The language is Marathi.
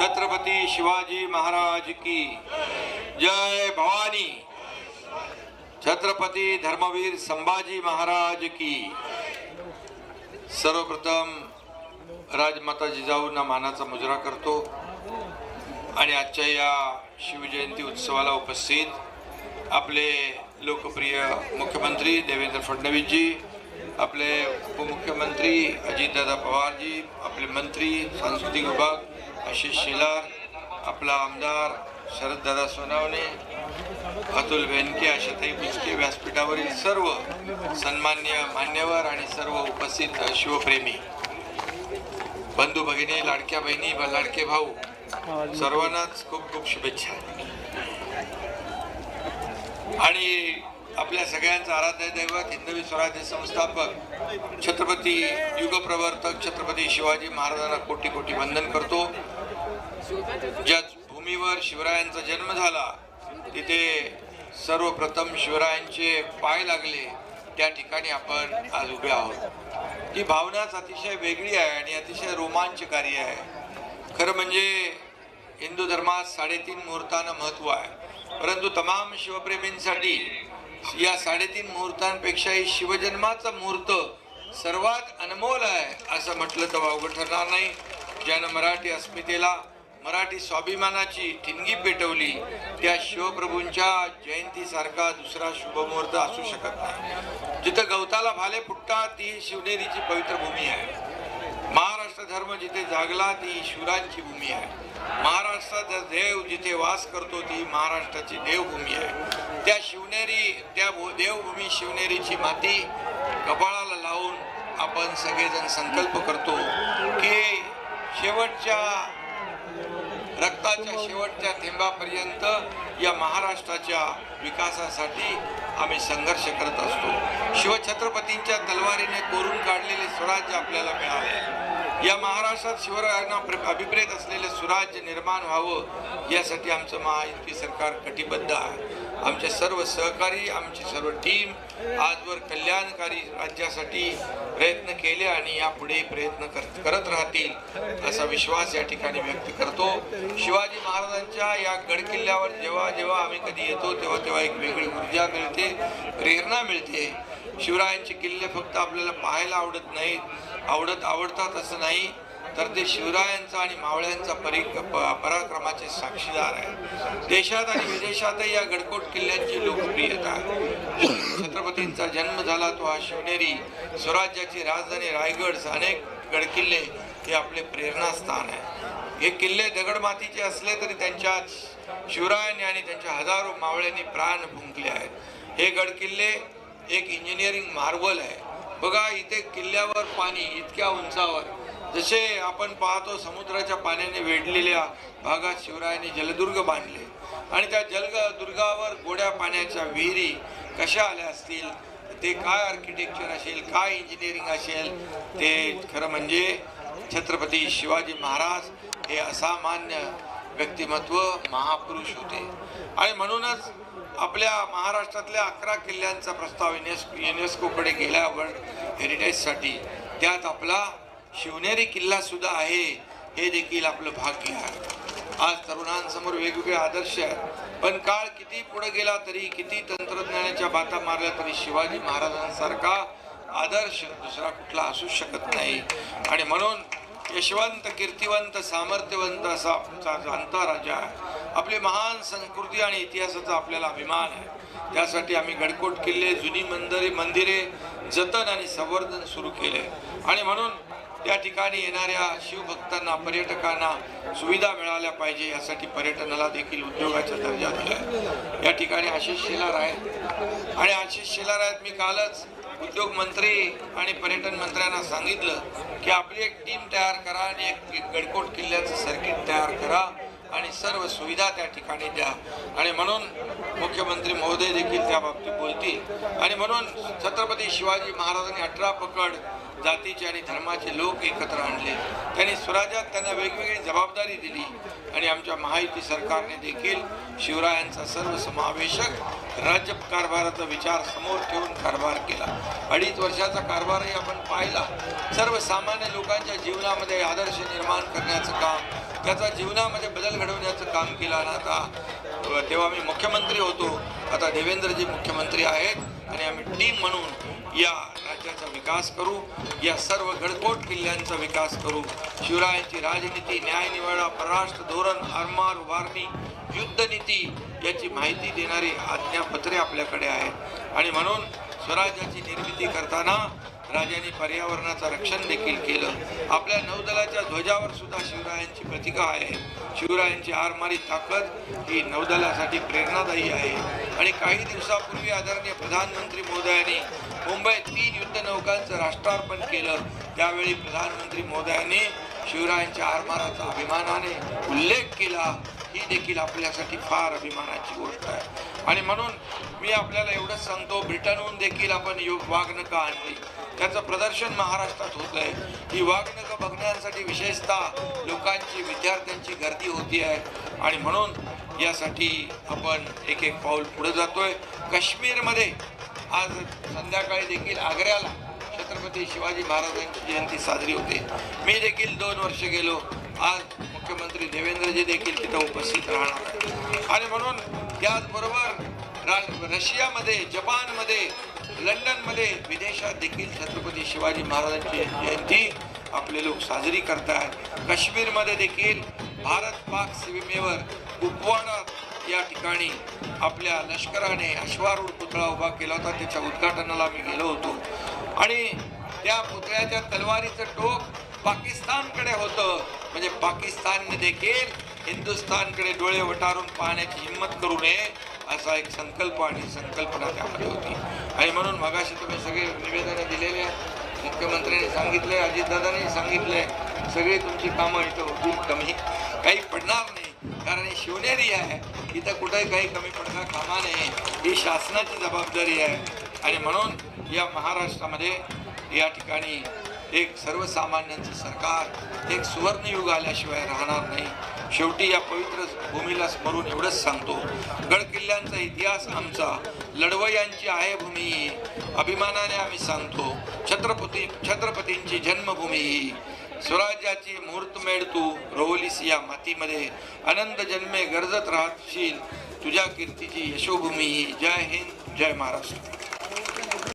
छत्रपती शिवाजी महाराज की जय भवानी। छत्रपती धर्मवीर संभाजी महाराज की। सर्वप्रथम राजमाता जिजाऊंना मानाचा मुजरा करतो आणि आजच्या या शिवजयंती उत्सवाला उपस्थित आपले लोकप्रिय मुख्यमंत्री देवेंद्र फडणवीस जी, आपले उपमुख्यमंत्री अजितदादा पवार जी, आपले मंत्री सांस्कृतिक विभाग आशिष शेलार, आपला आमदार शरददादा सोनावणे, अतुल बेनके, आशाताई बुचके, व्यासपीठावरील सर्व सन्मान्य मान्यवर आणि सर्व उपस्थित शिवप्रेमी बंधू भगिनी, लाडक्या बहिणी व लाडके भाऊ, सर्वांनाच खूप खूप शुभेच्छा। आणि आपल्या सगळ्यांचा आराध्य दैवत हिंदवी स्वराज्य संस्थापक छत्रपती युगप्रवर्तक छत्रपती शिवाजी महाराजांना कोटी कोटी वंदन करतो। ज्या भूमीवर शिवरायांचा जन्म झाला तिथे सर्वप्रथम शिवरायांचे पाय लागले, त्या ठिकाणी आपण आज उभे आहोत। ती भावनाच अतिशय वेगळी आहे आणि अतिशय रोमांचकारी आहे। खरं म्हणजे हिंदू धर्मात 3.5 मुहूर्तांना महत्त्व आहे, परंतु तमाम शिवप्रेमींसाठी या 3.5 मुहूर्तांपेक्षाही शिवजन्माचा मुहूर्त सर्वात अनमोल आहे असं म्हटलं तर वावगं ठरणार नाही। ज्यानं मराठी अस्मितेला, मराठी स्वाभिमानाची ठिणगी पेटवली, त्या शिवप्रभूंच्या जयंतीसारखा दुसरा शुभमुहूर्त असू शकत नाही। जिथं गवताला भाले फुटतात ती शिवनेरीची पवित्र भूमी आहे। महाराष्ट्र धर्म जिथे जागला ती शिवरायांची भूमी आहे। महाराष्ट्राचा देव जिथे वास करतो ती महाराष्ट्राची देवभूमी आहे। त्या शिवनेरी, त्या देवभूमी शिवनेरीची माती कपाळाला लावून आपण सगळेजण संकल्प करतो की शेवटच्या रक्ताच्या शेवटच्या थेंबापर्यंत या महाराष्ट्राच्या विकासासाठी आम्ही संघर्ष करत असतो। शिवछत्रपतींच्या तलवारीने कोरून काढलेले स्वराज्य आपल्याला मिळाले। या महाराष्ट्रात शिवरायांना अभिप्रेत असलेले सुराज्य निर्माण व्हावं यासाठी आमचं महायुती सरकार कटिबद्ध आहे। आमचे सर्व सहकारी, आमची सर्व टीम आजवर कल्याणकारी राज्यासाठी प्रयत्न केले आणि यापुढे प्रयत्न करत राहतील असा विश्वास या ठिकाणी व्यक्त करतो। शिवाजी महाराजांच्या या गडकिल्ल्यावर जेव्हा जेव्हा आम्ही कधी येतो तेव्हा तेव्हा एक वेगळी ऊर्जा मिळते, प्रेरणा मिळते। शिवरायांचे किल्ले फक्त आपल्याला पाहायला आवडत नाहीत, आवडतात असं नाही, तर ते शिवरायांचा आणि मावळ्यांचा पराक्रमाचे साक्षीदार आहे। देशात आणि विदेशातही या गडकोट किल्ल्यांची लोकप्रियता आहे। छत्रपतींचा जन्म झाला तो हा शिवनेरी, स्वराज्याची राजधानी रायगड, अनेक गडकिल्ले हे आपले प्रेरणास्थान आहे। हे किल्ले दगडमातीचे असले तरी त्यांच्यात शिवरायांनी आणि त्यांच्या हजारो मावळ्यांनी प्राण फुंकले आहेत। हे गडकिल्ले एक इंजिनिअरिंग मार्वल आहे। बघा, इथे किल्ल्यावर पाणी इतक्या उंचावर, जसे आपण पाहतो समुद्राच्या पाण्याने वेढलेल्या भागात शिवरायांनी जलदुर्ग बांधले आणि त्या जलदुर्गावर गोड्या पाण्याच्या विहिरी कशा आल्या असतील, ते काय आर्किटेक्चर असेल, काय इंजिनिअरिंग असेल, ते खरं म्हणजे छत्रपती शिवाजी महाराज हे असामान्य व्यक्तिमत्व, महापुरुष होते। आणि म्हणूनच आपल्या महाराष्ट्रातल्या 11 किल्ल्यांचा प्रस्ताव युनेस्कोकडे गेला वर्ल्ड हेरिटेजसाठी, त्यात आपला शिवनेरी किल्ला सुद्धा आहे, हे देखील आपलं भाग्य आहे। आज तरुणांसमोर वेगवेगळे आदर्श आहेत, पण काळ किती पुढे गेला तरी, किती तंत्रज्ञानाच्या बाता मारल्या तरी शिवाजी महाराजांसारखा आदर्श दुसरा कुठला असू शकत नाही। आणि म्हणून यशवंत, कीर्तिवंत, सामर्थ्यवंत असा आमचा जाणता राजा आहे। आपली महान संस्कृती आणि इतिहासाचा आपल्याला अभिमान आहे। त्यासाठी आम्ही गडकोट किल्ले, जुनी मंदिरे जतन आणि संवर्धन सुरू केले आणि म्हणून त्या ठिकाणी येणाऱ्या शिवभक्तांना, पर्यटकांना सुविधा मिळाल्या पाहिजे यासाठी पर्यटनाला देखील उद्योगाचा दर्जा दिला। या ठिकाणी आशिष शेलार आहेत आणि आशिष शेलार आहेत, मी कालच उद्योग मंत्री आणि पर्यटन मंत्र्यांना सांगितलं की आपली एक टीम तयार करा आणि एक गडकोट किल्ल्याचं सर्किट तयार करा आणि सर्व सुविधा त्या ठिकाणी द्या। आणि म्हणून मुख्यमंत्री महोदय देखील त्या बाबतीत बोलतील। आणि म्हणून छत्रपती शिवाजी महाराजांनी 18 पकड जातीचे आणि धर्माचे लोक एकत्र आणले। त्यांनी स्वराज्यात त्यांना वेगवेगळी जबाबदारी दिली आणि आमच्या महायुती सरकारने देखील शिवरायांचा सर्वसमावेशक राज्य कारभाराचा विचार समोर ठेवून कारभार केला। 2.5 वर्षाचा कारभारही आपण पाहिला। सर्वसामान्य लोकांच्या जीवनामध्ये आदर्श निर्माण करण्याचं काम त्याचा जीवनामध्ये बदल घडवण्याचं काम केलं. आणि आता तेव्हा मी मुख्यमंत्री होतो, आता देवेंद्रजी मुख्यमंत्री आहेत आणि आम्ही टीम म्हणून या राज्याचा विकास करू, या सर्व गडकोट किल्ल्यांचा विकास करू. शिवरायांची राजनीती, न्यायनिवाडा, परराष्ट्र धोरण, आरमार उभारणी, युद्धनीती याची माहिती देणारी आज्ञापत्रे आपल्याकडे आहेत. आणि म्हणून स्वराज्याची निर्मिती करताना राजांनी पर्यावरणाचं रक्षण देखील केलं. आपल्या नौदलाच्या ध्वजावर सुद्धा शिवरायांची प्रतीका आहे. शिवरायांची आरमारी ताकद ही नौदलासाठी प्रेरणादायी आहे. आणि काही दिवसापूर्वी आदरणीय प्रधानमंत्री महोदयांनी मुंबईत 3 युद्धनौकांचं राष्ट्रार्पण केलं. त्यावेळी प्रधानमंत्री महोदयांनी शिवरायांच्या आरमाराचा अभिमानाने उल्लेख केला. ही देखील आपल्यासाठी फार अभिमानाची गोष्ट आहे. आणि म्हणून मी आपल्याला एवढंच सांगतो, ब्रिटनहून देखील आपण वाघनखं आणली, त्याचं प्रदर्शन महाराष्ट्रात होत आहे. ही वाघनखं बघण्यासाठी विशेषतः लोकांची, विद्यार्थ्यांची गर्दी होती आहे. आणि म्हणून यासाठी आपण एक एक पाऊल पुढे जातोय. काश्मीरमध्ये आज संध्याकाळी देखील आग्र्याला छत्रपती शिवाजी महाराजांची जयंती साजरी होते. मी देखील 2 वर्ष गेलो. आज मुख्यमंत्री देवेंद्रजी देखील तिथं उपस्थित राहणार. आणि म्हणून त्याचबरोबर रशियामध्ये, जपानमध्ये, लंडनमध्ये, विदेशात देखील छत्रपती शिवाजी महाराजांची जयंती आपले लोक साजरी करतात. काश्मीरमध्ये देखील भारत पाक सीमेवर कुपवाडा या ठिकाणी आपल्या लष्कराने अश्वारूढ पुतळा उभा केला होता. त्याच्या उद्घाटनाला मी गेलो होतो. आणि त्या पुतळ्याच्या तलवारीचं टोक पाकिस्तानकडे होतं. म्हणजे पाकिस्तानने देखील हिंदुस्थानकडे डोळे वटारून पाहण्याची हिंमत करू नये असा एक संकल्प आणि संकल्पना त्यामध्ये होती. आणि म्हणून मगाशी तुम्ही सगळे निवेदनं दिलेले आहेत. मुख्यमंत्र्यांनी सांगितले, अजितदादांनी सांगितले, सगळी तुमची कामं इथं होतील, कमी काही पडणार नाही. कारण ही शिवनेरी आहे, इथं कुठेही काही कमी पडता कामा नये. ही शासनाची जबाबदारी आहे. आणि म्हणून या महाराष्ट्रामध्ये या ठिकाणी एक सर्वसामान्यांचं सरकार, एक सुवर्णयुग आल्याशिवाय राहणार नाही. शेवटी या पवित्र भूमीला स्मरून एवढंच सांगतो, गड किल्ल्यांचा इतिहास आमचा, लढवयांची आहे भूमी, अभिमानाने आम्ही सांगतो, छत्रपतींची जन्मभूमी ही, स्वराज्याची मुहूर्तमेढ तू रोवलीस या मातीमध्ये, अनंत जन्मे गरजत राहशील तुझ्या कीर्तीची यशोभूमी ही. जय हिंद, जय महाराष्ट्र.